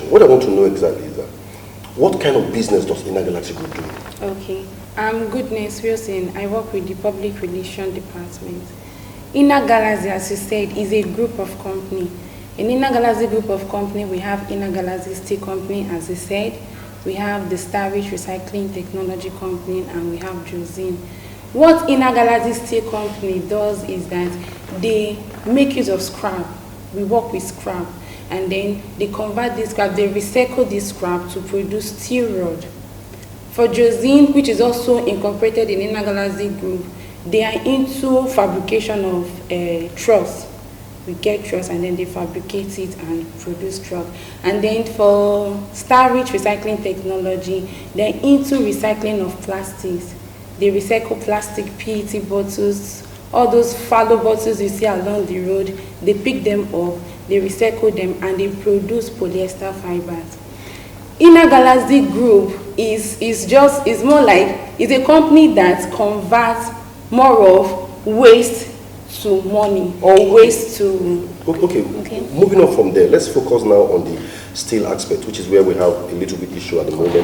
introduction. What I want to know exactly is that, what kind of business does Inner Galaxy Group do? Okay. Goodness Wilson. I work with the Public Relations Department. Inner Galaxy, as you said, is a group of company. In Inner Galaxy group of company, we have Inner Galaxy Steel Company, as you said. We have the Starrich Recycling Technology Company, and we have Josine. What Inner Galaxy Steel Company does is that they make use of scrap. We work with scrap, and then they convert this scrap, they recycle this scrap to produce steel rod. For Josine, which is also incorporated in Inner Galaxy Group, they are into fabrication of truss. We get truss and then they fabricate it and produce truss. And then for Starrich Recycling Technology, they're into recycling of plastics. They recycle plastic PET bottles, all those fallow bottles you see along the road, they pick them up, they recycle them, and they produce polyester fibers. Inner Galaxy Group is more like, it's a company that converts more of waste to money, or waste to... Okay. Moving on from there, let's focus now on the steel aspect, which is where we have a little bit issue at the moment.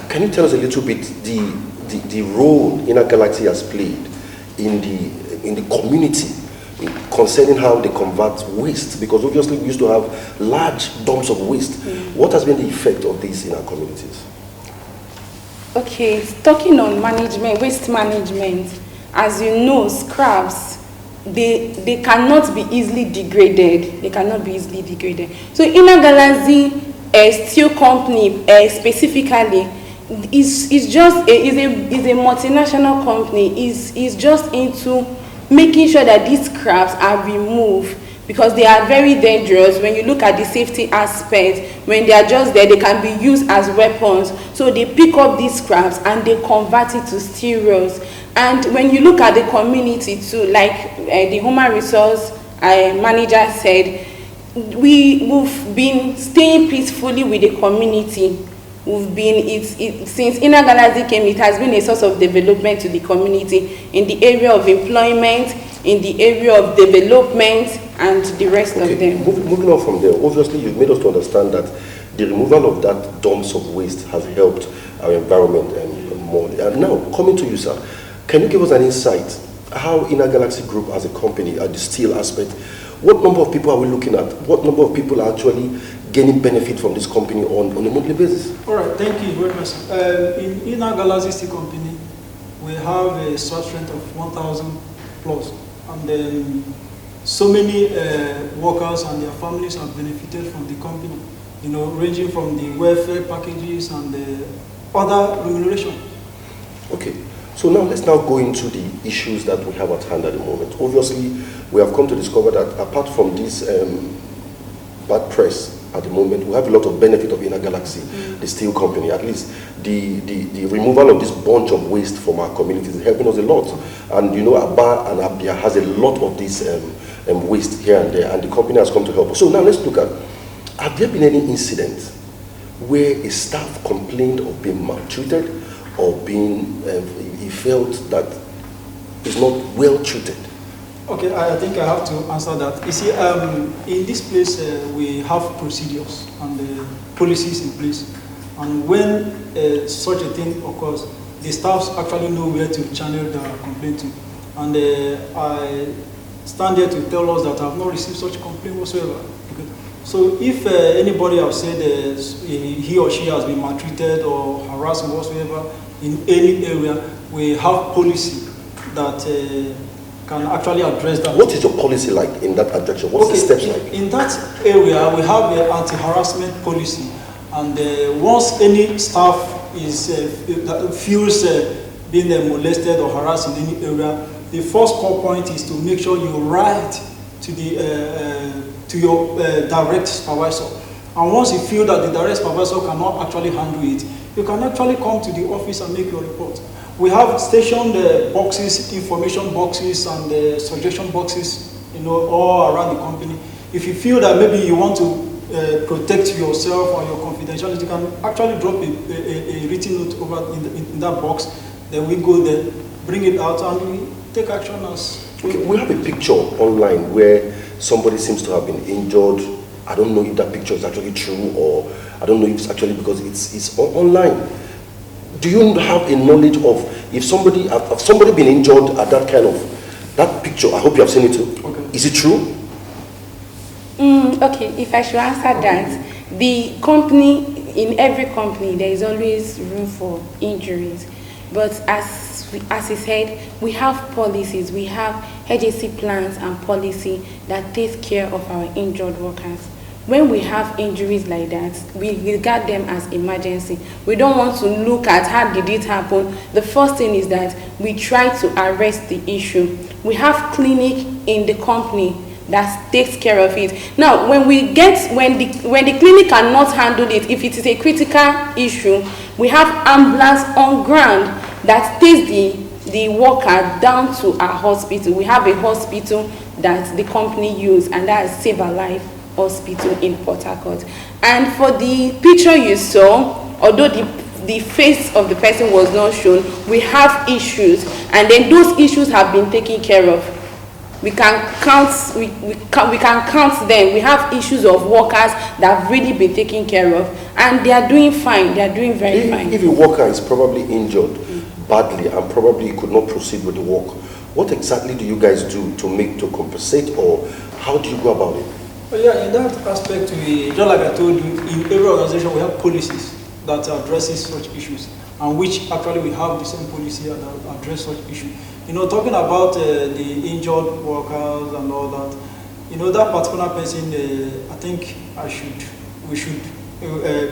Can you tell us a little bit the role Inner Galaxy has played in the community concerning how they convert waste? Because obviously we used to have large dumps of waste. What has been the effect of this in our communities? Okay, talking on management, waste management, as you know, scraps, they cannot be easily degraded. They cannot be easily degraded. So Inner Galaxy Steel Company specifically is a multinational company. Is just into making sure that these scraps are removed, because they are very dangerous. When you look at the safety aspect, when they are just there, they can be used as weapons. So they pick up these scraps and they convert it to steel rods. And when you look at the community too, like the human resource manager said, we've been staying peacefully with the community. We've been, since Inner Galaxy came, it has been a source of development to the community in the area of employment, in the area of development, and the rest of them. Moving on from there, obviously you've made us to understand that the removal of that dumps of waste has helped our environment and more. And now, coming to you, sir, can you give us an insight how Inner Galaxy Group as a company, at the steel aspect, what number of people are we looking at? What number of people are actually gaining benefit from this company on a monthly basis? All right, thank you very much. In Inner Galaxy Steel Company, we have a staff strength of 1,000 plus, and then so many workers and their families have benefited from the company, you know, ranging from the welfare packages and the other remuneration. Okay. So now let's now go into the issues that we have at hand at the moment. Obviously, we have come to discover that apart from this bad press at the moment, we have a lot of benefit of Inner Galaxy, the steel company. At least the removal of this bunch of waste from our communities is helping us a lot. And you know, Aba and Abia has a lot of this waste here and there, and the company has come to help us. So now let's look at, have there been any incident where a staff complained of being maltreated or being, he felt that is not well treated? Okay, I think I have to answer that. You see, in this place, we have procedures and policies in place. And when such a thing occurs, the staffs actually know where to channel the complaint to. And I stand here to tell us that I have not received such complaint whatsoever. Okay? So if anybody has said he or she has been maltreated or harassed whatsoever in any area, we have policy that can actually address that. What is your policy like in that direction? What's the steps like? In that area, we have an anti-harassment policy, and once any staff is feels being molested or harassed in any area, the first call point is to make sure you write to the to your direct supervisor. And once you feel that the direct supervisor cannot actually handle it, you can actually come to the office and make your report. We have stationed boxes, information boxes, and suggestion boxes, you know, all around the company. If you feel that maybe you want to protect yourself or your confidentiality, you can actually drop a written note over in that box. Then we go there, bring it out, and we take action as. Okay, we have a picture online where somebody seems to have been injured I don't know if that picture is actually true, or I don't know if it's actually because it's online. Do you have a knowledge of if somebody been injured at that kind of that picture? I hope you have seen it too. Okay. Is it true? Okay, if I should answer that, the company, in every company, there is always room for injuries. But as he said, we have policies, we have HSC plans and policy that takes care of our injured workers. When we have injuries like that, we regard them as emergency. We don't want to look at how did it happen. The first thing is that we try to arrest the issue. We have clinic in the company that takes care of it. Now, when the clinic cannot handle it, if it is a critical issue, we have ambulance on ground that takes the worker down to our hospital. We have a hospital that the company use, and that is Save a Life Hospital in Port Harcourt. And for the picture you saw, although the face of the person was not shown, we have issues, and then those issues have been taken care of. We can count them. We have issues of workers that have really been taken care of, and they are doing fine. They are doing very fine. If a worker is probably injured badly and probably could not proceed with the work, what exactly do you guys do to compensate, or how do you go about it? Well, yeah, in that aspect, just like I told you, in every organization we have policies that addresses such issues, and which actually we have the same policy that address such issues. You know, talking about the injured workers and all that, you know, that particular person, I think we should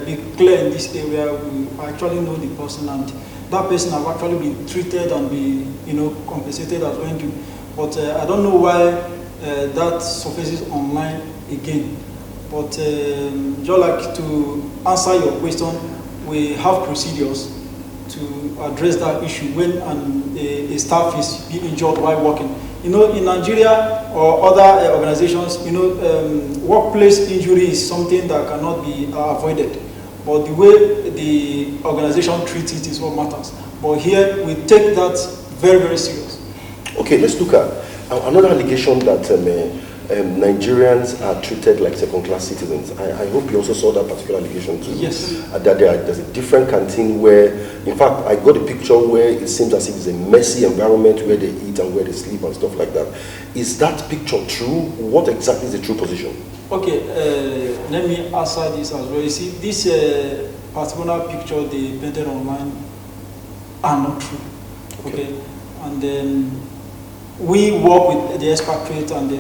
be clear in this area. We actually know the person, and that person have actually been treated and be, you know, compensated as well. But I don't know why that surfaces online again. But just like to answer your question, we have procedures to address that issue when a staff is being injured while working. You know, in Nigeria or other organizations, you know, workplace injury is something that cannot be avoided. But the way the organization treats it is what matters. But here, we take that very, very serious. Okay, let's look at another allegation that Nigerians are treated like second-class citizens. I hope you also saw that particular allegation too. Yes. That there's a different canteen where, in fact, I got a picture where it seems as if it's a messy environment where they eat and where they sleep and stuff like that. Is that picture true? What exactly is the true position? Okay, let me answer this as well. You see, this particular picture they painted online are not true. Okay, and then we work with the expatriate, and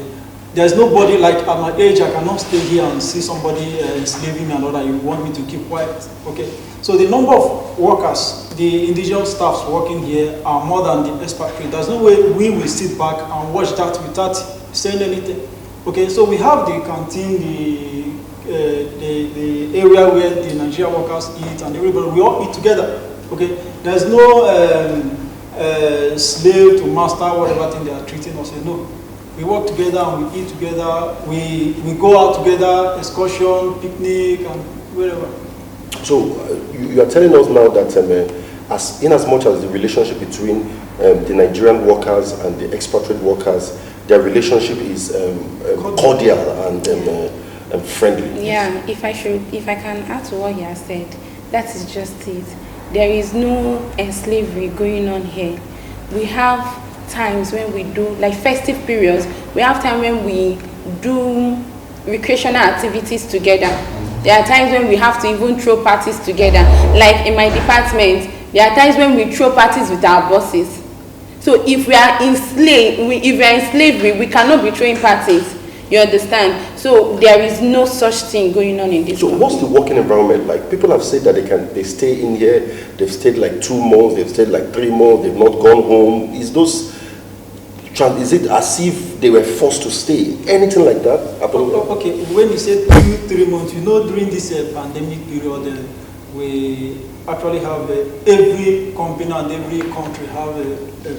there's nobody, like at my age, I cannot stay here and see somebody enslaving me and all that. You want me to keep quiet. Okay, so the number of workers, the indigenous staffs working here are more than the expatriate. There's no way we will sit back and watch that without saying anything. Okay, so we have the canteen, the area where the Nigerian workers eat, and everybody, we all eat together. Okay, there's no slave to master, whatever thing they are treating us. No, we work together and we eat together. We go out together, excursion, picnic, and wherever. So you are telling us now that in as much as the relationship between the Nigerian workers and the expatriate workers, their relationship is cordial and friendly. Yeah, if I can add to what you have said, that is just it. There is no slavery going on here. We have times when we do, like festive periods, we have time when we do recreational activities together. There are times when we have to even throw parties together. Like in my department, there are times when we throw parties with our bosses. So if we are in slavery, we cannot be throwing parties. You understand? So there is no such thing going on in this. So what's the working environment like? People have said that they stay in here, they've stayed like 2 months, they've stayed like 3 months, they've not gone home. Is it as if they were forced to stay? Anything like that? Okay, when you say 2-3 months, you know, during this pandemic period, we actually have every company and every country have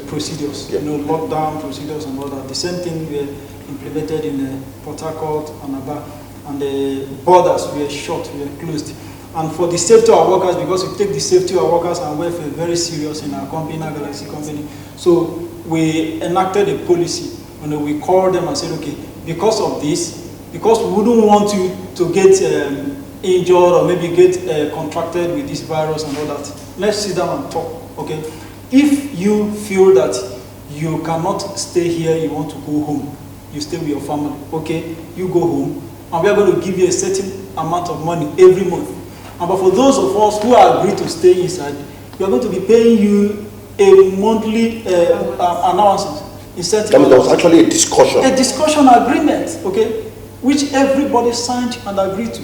procedures, you know, lockdown procedures and all that. The same thing we implemented in Port Harcourt and Aba, and the borders were shut, were closed. And for the safety of our workers, because we take the safety of our workers and welfare very serious in our company, our Galaxy company, so we enacted a policy, and we called them and said, okay, because of this, because we wouldn't want you to get injured or maybe get contracted with this virus and all that. Let's sit down and talk, okay? If you feel that you cannot stay here, you want to go home, you stay with your family, okay? You go home, and we are going to give you a certain amount of money every month. And but for those of us who are agreed to stay inside, we are going to be paying you a monthly allowance. There was actually a discussion. A discussion agreement, okay, which everybody signed and agreed to.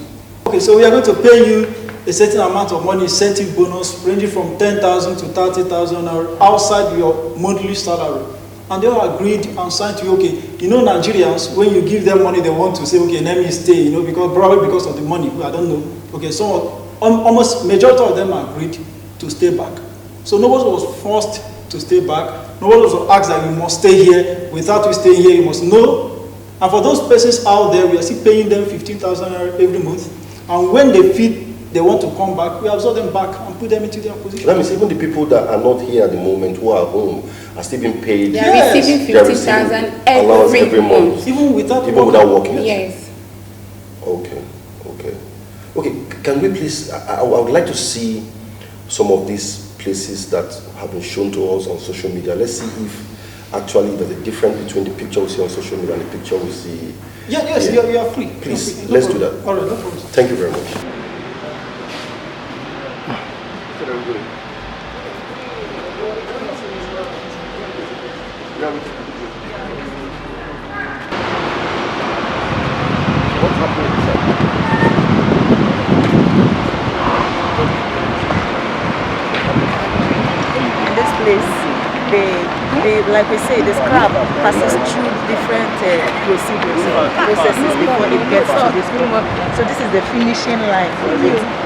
Okay, so we are going to pay you a certain amount of money, incentive bonus, ranging from 10,000 to 30,000 outside your monthly salary. And they all agreed and signed to you, okay, you know Nigerians, when you give them money, they want to say, okay, let me stay, you know, because probably because of the money, I don't know. Okay, so almost majority of them agreed to stay back. So nobody was forced to stay back. Nobody was asked that you must stay here. Without you staying here, you must know. And for those persons out there, we are still paying them 15,000 every month. And when they feel they want to come back, we absorb them back and put them into their position. That means even the people that are not here at the moment, who are home, are still being paid. They are receiving 50,000 every month. Even without working. Yes. Okay. Can we please? I would like to see some of these places that have been shown to us on social media. Let's see if actually there's a difference between the picture we see on social media and the picture we see. Yes, you are free. Please, let's do that. All right, no problem. Thank you very much. What's happening? In this place, like we say, the scrap passes through different processes before it gets to this point. So this is the finishing line.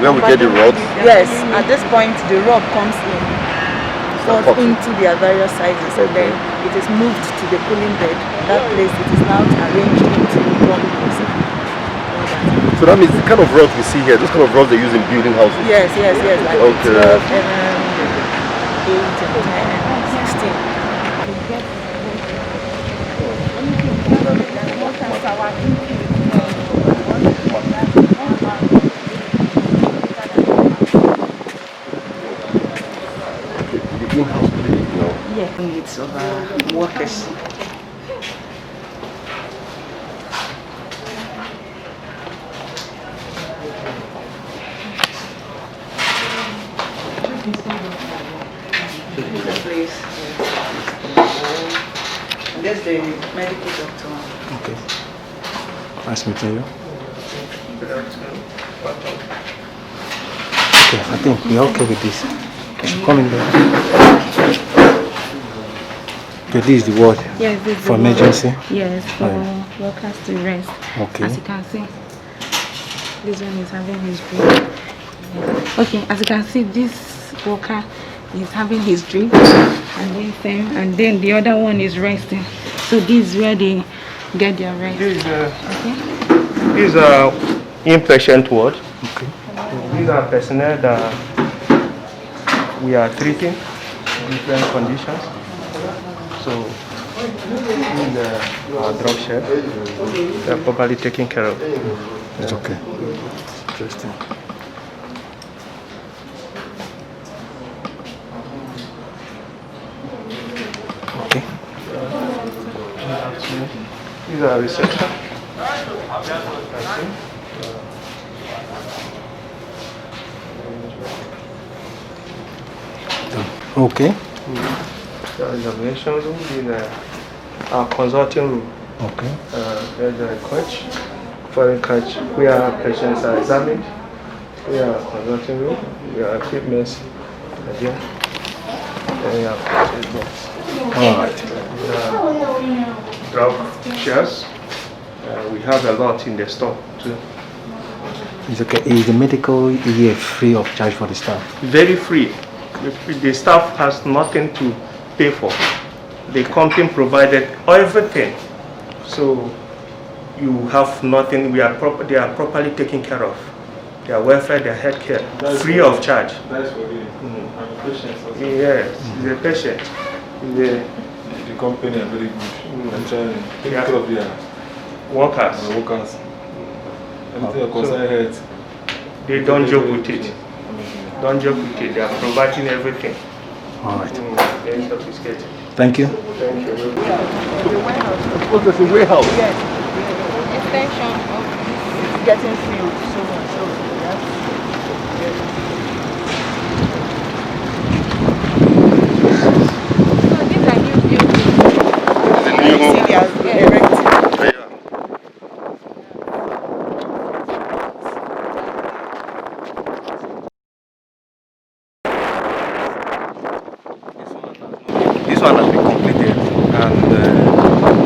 Where we get the rod? Yes, at this point the rod comes in, falls into their various sizes, and then it is moved to the cooling bed. That place it is now arranged into one process. So that means the kind of rods we see here, this kind of rods they use in building houses? Yes, like okay. 12, 8, and 10, 16. Yeah, needs of workers. This place. And there's the medical doctor. Okay. Nice meeting you. Okay, I think we're okay with this. You should come in there. Okay, this is the ward for emergency? Yes, for workers to rest. Okay. As you can see, this one is having his drink. Okay, as you can see, this worker is having his drink, and then the other one is resting. So this is where they get their rest. This is a inpatient ward. Okay. These are personnel that we are treating different conditions. So in the drug shed, they are properly taken care of. It's okay. Interesting. Okay. These are reception. Okay. The examination room, in our consulting room. Okay. There's a couch, foreign couch, where patients are examined. We are consulting room, we are equipment here, and we have treatments. Alright. Drug chairs. We have a lot in the store too. It's okay. Is the medical here free of charge for the staff? Very free. The staff has nothing to pay for. The company provided everything. So you have nothing. They are properly taken care of. Their welfare, their health care, free of charge. That's for you. Patients also. Yes, the patient. The company are very good. And trying to take care of their Workers. workers. They don't joke with it. Don't joke with it. They are providing everything. All right. They're sophisticated. Thank you. Thank you. Oh, there's a warehouse. Yes. Extension of It's getting filled so much. So yes. so these are new buildings. The See, they are erected. This one has been completed and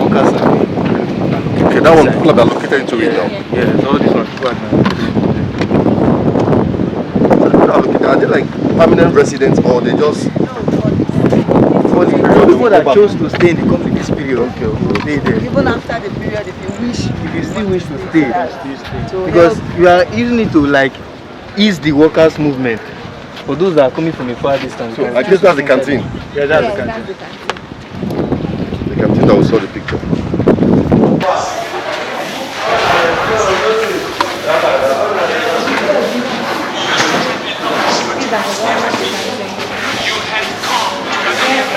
workers have been allocated. Okay, that one people are located into it now. Yeah, so this one people are Are they like permanent residents or they just for the people that chose to stay in the company this period, will stay there. Even after the period, if If you still wish to stay, to because help. you are using it to like ease the workers' movement. For those that are coming from a far distance. so I guess that's the canteen. Yeah, that's Yes, the that's canteen. the canteen. The canteen that we saw the picture.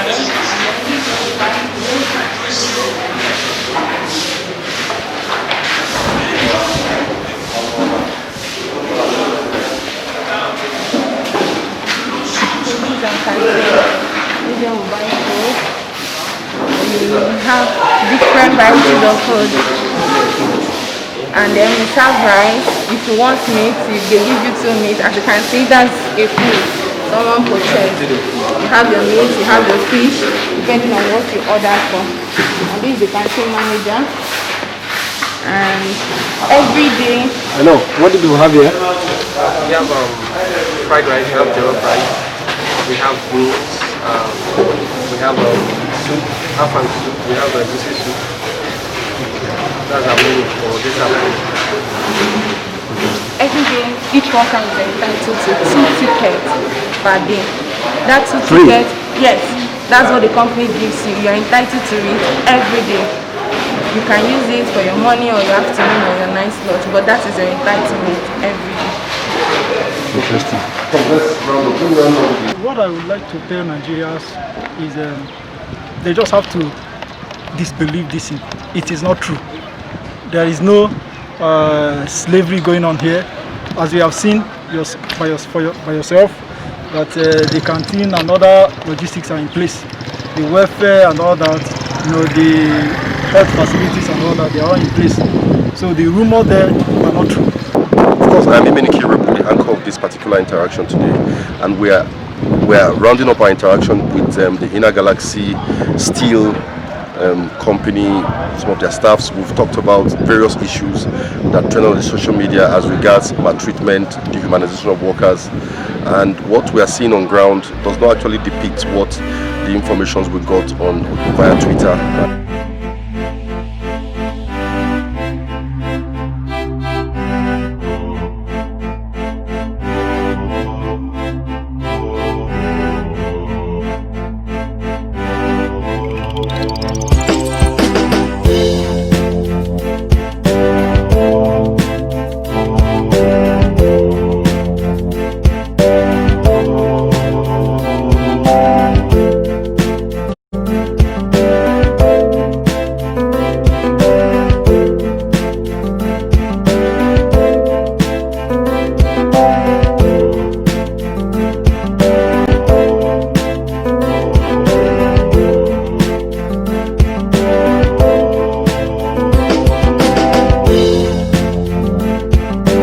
These are the ones that you can say. These are canteen. These are mobile food. We have different varieties of food. And then we serve rice. If you want meat, they give you 2 meat. As you can see, that's a food. Someone purchased. You have your meat, you have your fish, depending on what you order for. And this is the canteen manager. And every day, I know. What do you have here? We have fried rice, we have jollof rice, we have beans, we have soup, half and soup, we have juicy soup. That's our menu for this afternoon. every day, each worker is entitled to 2 tickets per day. That 2 Free? tickets, yes, that's what the company gives you. You're entitled to it every day. You can use it for your morning or your afternoon or your night slot, but that is your entitlement every day. Interesting. What I would like to tell Nigerians is they just have to disbelieve this. It is not true. There is no slavery going on here, as we have seen by yourself, that the canteen and other logistics are in place. The welfare and all that, the health facilities and all that, they are all in place. So the rumor there are not true. Of course, I'm Imeniki Ribu, the anchor of this particular interaction today, and we are rounding up our interaction with the Inner Galaxy Steel company, some of their staffs. We've talked about various issues that trend on the social media as regards maltreatment, dehumanization of workers, and what we are seeing on ground does not actually depict what the information we got on via Twitter.